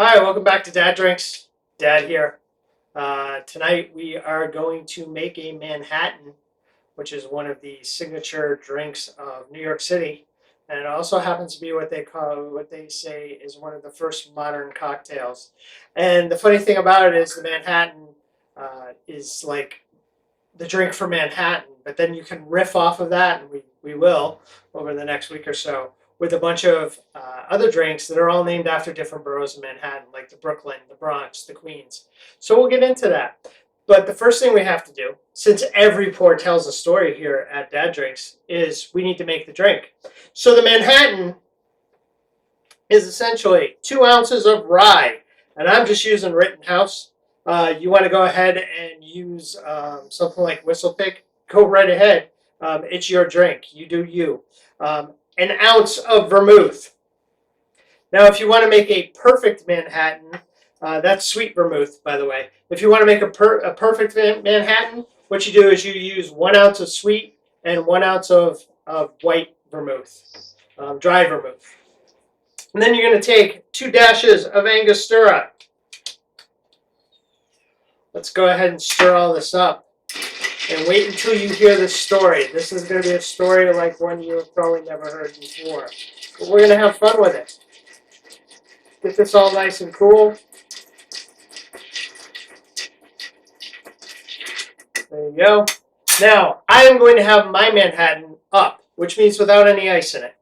Hi, welcome back to Dad Drinks. Dad here. Tonight we are going to make a Manhattan, which is one of the signature drinks of New York City, and it also happens to be what they say is one of the first modern cocktails. And the funny thing about it is the Manhattan is like the drink for Manhattan, but then you can riff off of that, and we will over the next week or so, with a bunch of other drinks that are all named after different boroughs of Manhattan, like the Brooklyn, the Bronx, the Queens. So we'll get into that. But the first thing we have to do, since every pour tells a story here at Dad Drinks, is we need to make the drink. So the Manhattan is essentially 2 ounces of rye, and I'm just using Rittenhouse. You want to go ahead and use something like Whistle Pig, go right ahead. It's your drink. You do you. An ounce of vermouth. Now, if you want to make a perfect Manhattan, that's sweet vermouth, by the way. If you want to make a perfect Manhattan, what you do is you use 1 ounce of sweet and 1 ounce of white vermouth, dry vermouth. And then you're going to take 2 dashes of Angostura. Let's go ahead and stir all this up. And wait until you hear this story. This is going to be a story like one you've probably never heard before. But we're going to have fun with it. Get this all nice and cool. There you go. Now, I am going to have my Manhattan up, which means without any ice in it.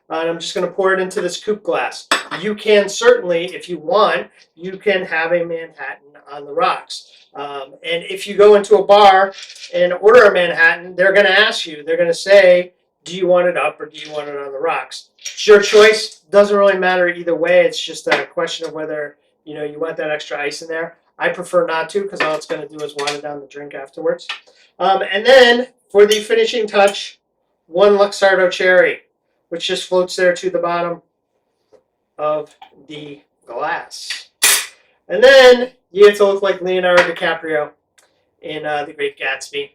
And I'm just going to pour it into this coupe glass. You can certainly, if you want, you can have a Manhattan on the rocks. And if you go into a bar and order a Manhattan, they're going to ask you, they're going to say, do you want it up or do you want it on the rocks? It's your choice. Doesn't really matter either way. It's just a question of whether you want that extra ice in there. I prefer not to because all it's going to do is water down the drink afterwards. And then for the finishing touch, 1 Luxardo cherry, which just floats there to the bottom of the glass. And then you get to look like Leonardo DiCaprio in The Great Gatsby.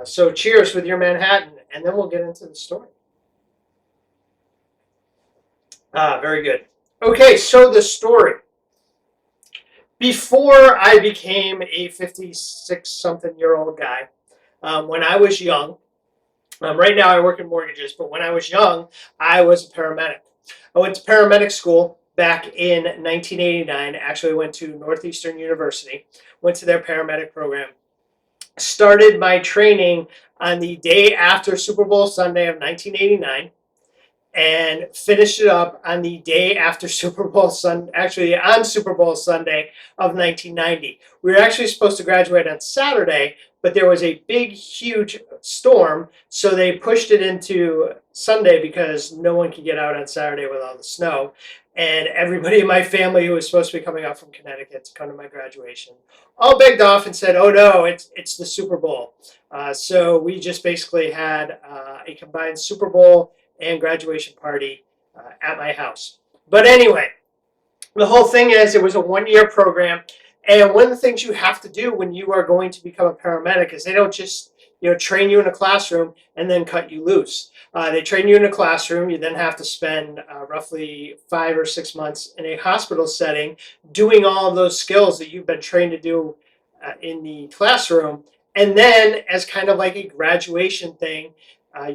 So cheers with your Manhattan, and then we'll get into the story. Very good. Okay, so the story. Before I became a 56-something-year-old guy, when I was young, right now I work in mortgages, but when I was young, I was a paramedic. I went to paramedic school back in 1989. Actually went to Northeastern University, went to their paramedic program. Started my training on the day after Super Bowl Sunday of 1989 and finished it up on the day after Super Bowl Sunday, actually on Super Bowl Sunday of 1990. We were actually supposed to graduate on Saturday, but there was a big, huge storm, so they pushed it into Sunday because no one could get out on Saturday with all the snow. And everybody in my family who was supposed to be coming up from Connecticut to come to my graduation all begged off and said, oh no, it's the Super Bowl. So we just basically had a combined Super Bowl and graduation party at my house. But anyway, the whole thing is it was a 1-year program. And one of the things you have to do when you are going to become a paramedic is they don't just train you in a classroom and then cut you loose. They train you in a classroom. You then have to spend roughly 5 or 6 months in a hospital setting doing all of those skills that you've been trained to do in the classroom. And then as kind of like a graduation thing,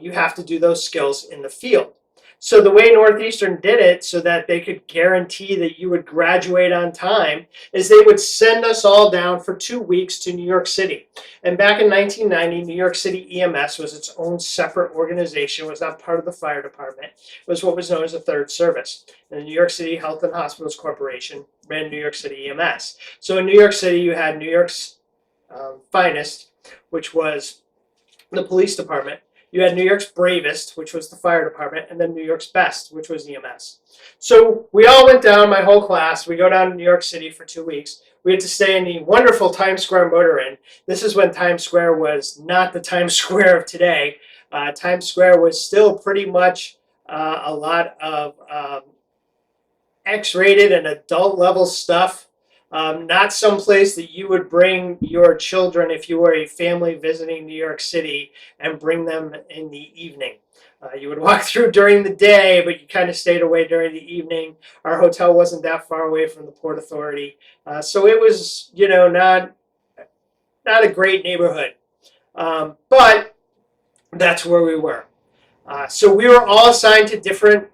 you have to do those skills in the field. So the way Northeastern did it so that they could guarantee that you would graduate on time is they would send us all down for 2 weeks to New York City. And back in 1990, New York City EMS was its own separate organization. It was not part of the fire department. It was what was known as a third service. And the New York City Health and Hospitals Corporation ran New York City EMS. So in New York City, you had New York's finest, which was the police department. You had New York's bravest, which was the fire department, and then New York's best, which was EMS. So we all went down, my whole class. We go down to New York City for 2 weeks. We had to stay in the wonderful Times Square Motor Inn. This is when Times Square was not the Times Square of today. Times Square was still pretty much a lot of X-rated and adult level stuff. Not someplace that you would bring your children if you were a family visiting New York City and bring them in the evening. You would walk through during the day, but you kind of stayed away during the evening. Our hotel wasn't that far away from the Port Authority, so it was, not a great neighborhood. But that's where we were. So we were all assigned to different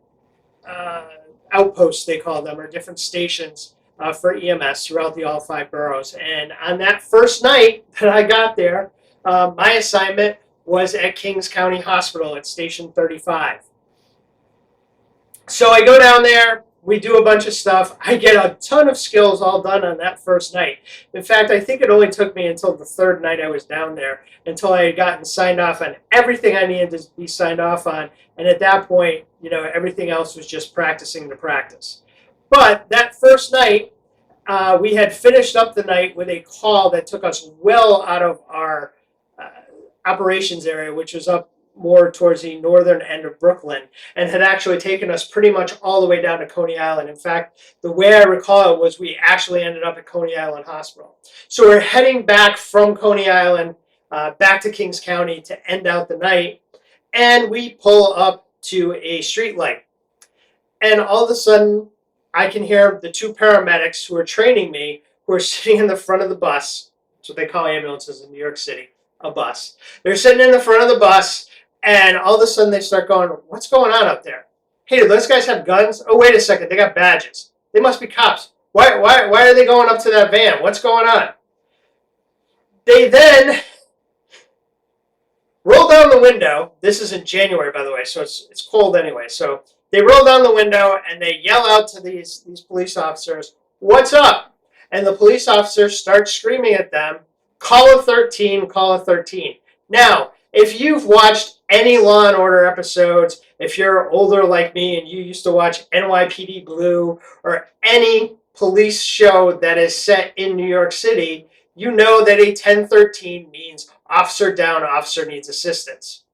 outposts, they call them, or different stations for EMS throughout the all 5 boroughs. And on that first night that I got there, my assignment was at Kings County Hospital at Station 35. So I go down there, we do a bunch of stuff. I get a ton of skills all done on that first night. In fact, I think it only took me until the 3rd night I was down there until I had gotten signed off on everything I needed to be signed off on. And at that point, everything else was just practicing the practice. But that first night, we had finished up the night with a call that took us well out of our operations area, which was up more towards the northern end of Brooklyn, and had actually taken us pretty much all the way down to Coney Island. In fact, the way I recall it was we actually ended up at Coney Island Hospital. So we're heading back from Coney Island back to Kings County to end out the night, and we pull up to a street light. And all of a sudden, I can hear the 2 paramedics who are training me, who are sitting in the front of the bus. That's what they call ambulances in New York City, a bus. They're sitting in the front of the bus, and all of a sudden they start going, "What's going on up there? Hey, do those guys have guns? Oh, wait a second, they got badges. They must be cops. Why are they going up to that van? What's going on?" They then roll down the window. This is in January, by the way, so it's cold anyway. So they roll down the window and they yell out to these police officers, "What's up?" And the police officers start screaming at them, "Call a 13, call a 13." Now, if you've watched any Law and Order episodes, if you're older like me and you used to watch NYPD Blue or any police show that is set in New York City, you know that a 1013 means officer down, officer needs assistance.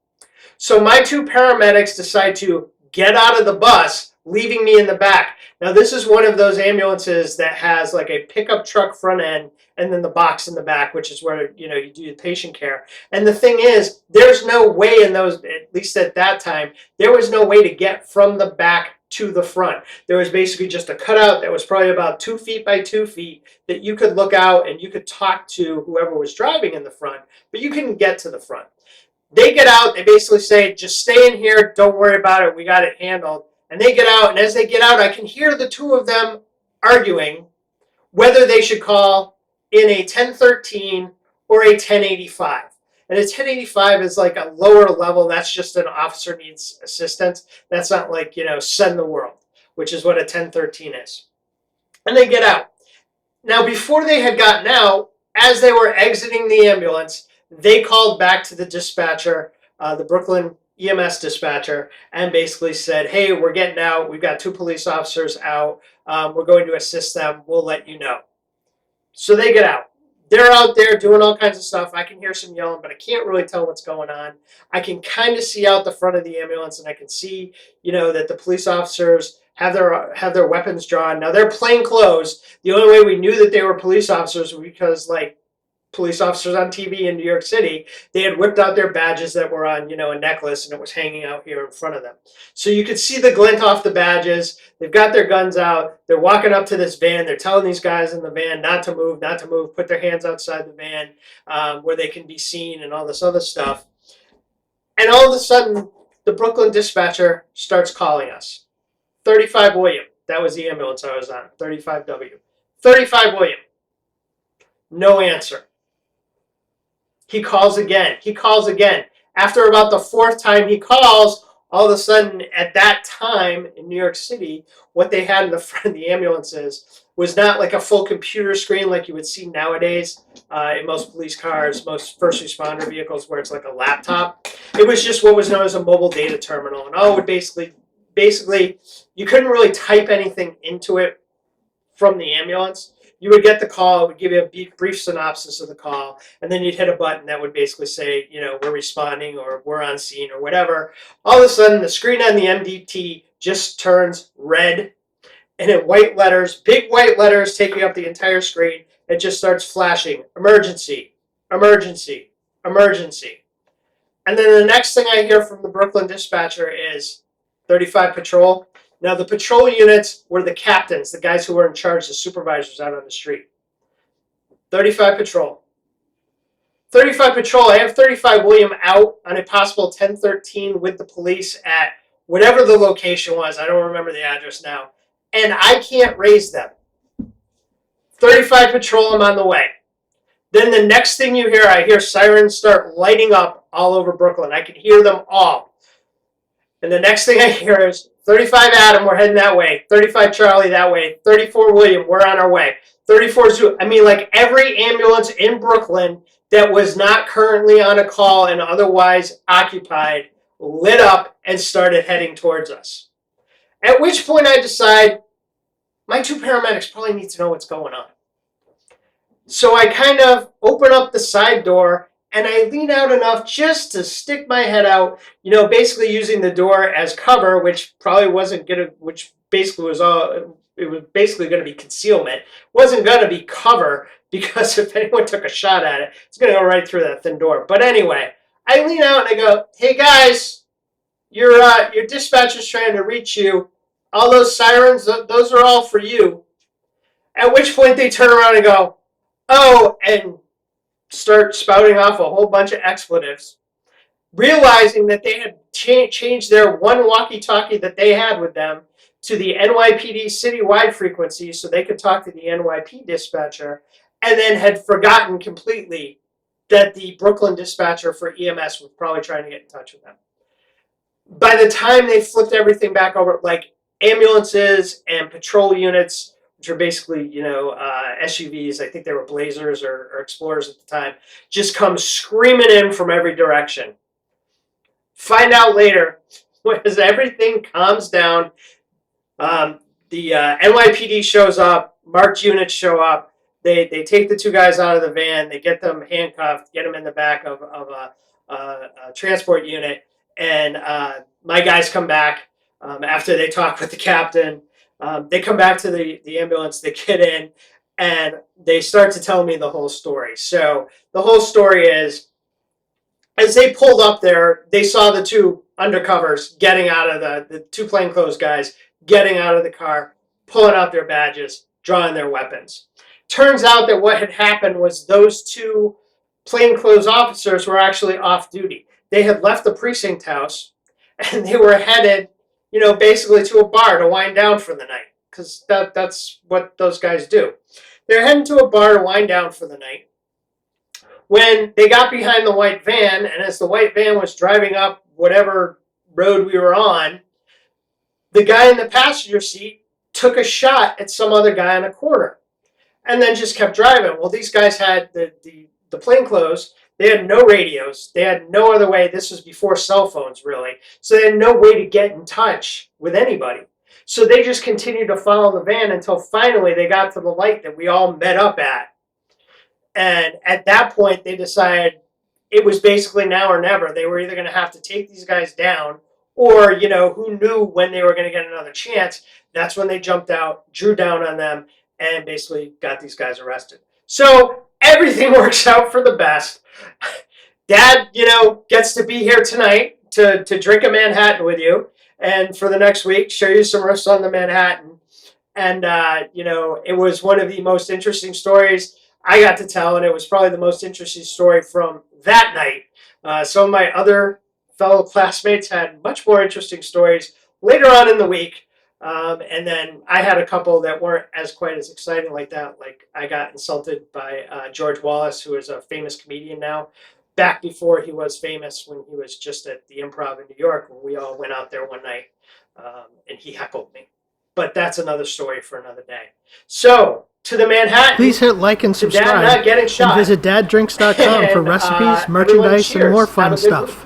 So my 2 paramedics decide to get out of the bus, leaving me in the back. Now, this is one of those ambulances that has like a pickup truck front end and then the box in the back, which is where you do the patient care. And the thing is, there's no way in those, at least at that time, there was no way to get from the back to the front. There was basically just a cutout that was probably about 2 feet by 2 feet that you could look out and you could talk to whoever was driving in the front, but you couldn't get to the front. They get out, they basically say, "Just stay in here, don't worry about it, we got it handled." And they get out, and as they get out, I can hear the 2 of them arguing whether they should call in a 1013 or a 1085. And a 1085 is like a lower level. That's just an officer needs assistance. That's not like, send the world, which is what a 1013 is. And they get out. Now, before they had gotten out, as they were exiting the ambulance, they called back to the dispatcher, the Brooklyn EMS dispatcher, and basically said, "Hey, we're getting out. We've got 2 police officers out. We're going to assist them. We'll let you know." So they get out. They're out there doing all kinds of stuff. I can hear some yelling, but I can't really tell what's going on. I can kind of see out the front of the ambulance, and I can see, that the police officers have their weapons drawn. Now, they're plain clothes. The only way we knew that they were police officers was because, like, police officers on TV in New York City, they had whipped out their badges that were on, a necklace, and it was hanging out here in front of them. So you could see the glint off the badges. They've got their guns out. They're walking up to this van. They're telling these guys in the van not to move, put their hands outside the van where they can be seen and all this other stuff. And all of a sudden, the Brooklyn dispatcher starts calling us. 35 William. That was the ambulance I was on, 35W. 35 William. No answer. He calls again. After about the 4th time he calls, all of a sudden, at that time in New York City, what they had in the front of the ambulances was not like a full computer screen like you would see nowadays in most police cars, most first responder vehicles, where it's like a laptop. It was just what was known as a mobile data terminal. And all it would basically, you couldn't really type anything into it from the ambulance. You would get the call, it would give you a brief synopsis of the call, and then you'd hit a button that would basically say, we're responding or we're on scene or whatever. All of a sudden, the screen on the MDT just turns red, and in white letters, big white letters taking up the entire screen, it just starts flashing, emergency, emergency, emergency. And then the next thing I hear from the Brooklyn dispatcher is 35 patrol. Now, the patrol units were the captains, the guys who were in charge, the supervisors out on the street. 35 patrol. 35 patrol. I have 35 William out on a possible 1013 with the police at whatever the location was. I don't remember the address now. And I can't raise them. 35 patrol, I'm on the way. Then the next thing you hear, I hear sirens start lighting up all over Brooklyn. I can hear them all. And the next thing I hear is 35 Adam, we're heading that way. 35 Charlie that way. 34 William, we're on our way. 34 Zoo. I mean, like every ambulance in Brooklyn that was not currently on a call and otherwise occupied lit up and started heading towards us. At which point I decide my two paramedics probably need to know what's going on. So I kind of open up the side door and I lean out enough just to stick my head out, you know, basically using the door as cover, which probably wasn't going to, which basically was all, it was basically going to be concealment. Wasn't going to be cover because if anyone took a shot at it, it's going to go right through that thin door. But anyway, I lean out and I go, hey guys, your dispatcher's trying to reach you. All those sirens, those are all for you. At which point they turn around and go, oh, and start spouting off a whole bunch of expletives, realizing that they had changed their one walkie-talkie that they had with them to the NYPD citywide frequency so they could talk to the NYP dispatcher, and then had forgotten completely that the Brooklyn dispatcher for EMS was probably trying to get in touch with them. By the time they flipped everything back over, like ambulances and patrol units, which are basically, you know, SUVs, I think they were Blazers or Explorers at the time, just come screaming in from every direction. Find out later, as everything calms down, the NYPD shows up, marked units show up, they take the two guys out of the van, they get them handcuffed, get them in the back of a transport unit, and my guys come back after they talk with the captain. They come back to the ambulance, they get in, and they start to tell me the whole story. So the whole story is, as they pulled up there, they saw the two undercovers getting out of the two plainclothes guys getting out of the car, pulling out their badges, drawing their weapons. Turns out that what had happened was those two plainclothes officers were actually off duty. They had left the precinct house, and they were headed, you know, basically to a bar to wind down for the night, because that's what those guys do. They're heading to a bar to wind down for the night. When they got behind the white van, and as the white van was driving up whatever road we were on, the guy in the passenger seat took a shot at some other guy on a corner and then just kept driving. Well, these guys had the plainclothes. They had no radios. They had no other way. This was before cell phones, really. So they had no way to get in touch with anybody. So they just continued to follow the van until finally they got to the light that we all met up at. And at that point, they decided it was basically now or never. They were either going to have to take these guys down, or, you know, who knew when they were going to get another chance. That's when they jumped out, drew down on them, and basically got these guys arrested. So everything works out for the best. Dad, you know, gets to be here tonight to drink a Manhattan with you, and for the next week, show you some riffs on the Manhattan. And, you know, it was one of the most interesting stories I got to tell, and it was probably the most interesting story from that night. Some of my other fellow classmates had much more interesting stories later on in the week. And then I had a couple that weren't as quite as exciting like that. Like I got insulted by George Wallace, who is a famous comedian now, back before he was famous, when he was just at the Improv in New York, when we all went out there one night, and he heckled me. But that's another story for another day. So, to the Manhattan. Please hit like and subscribe, and visit daddrinks.com for recipes, merchandise, and more fun stuff.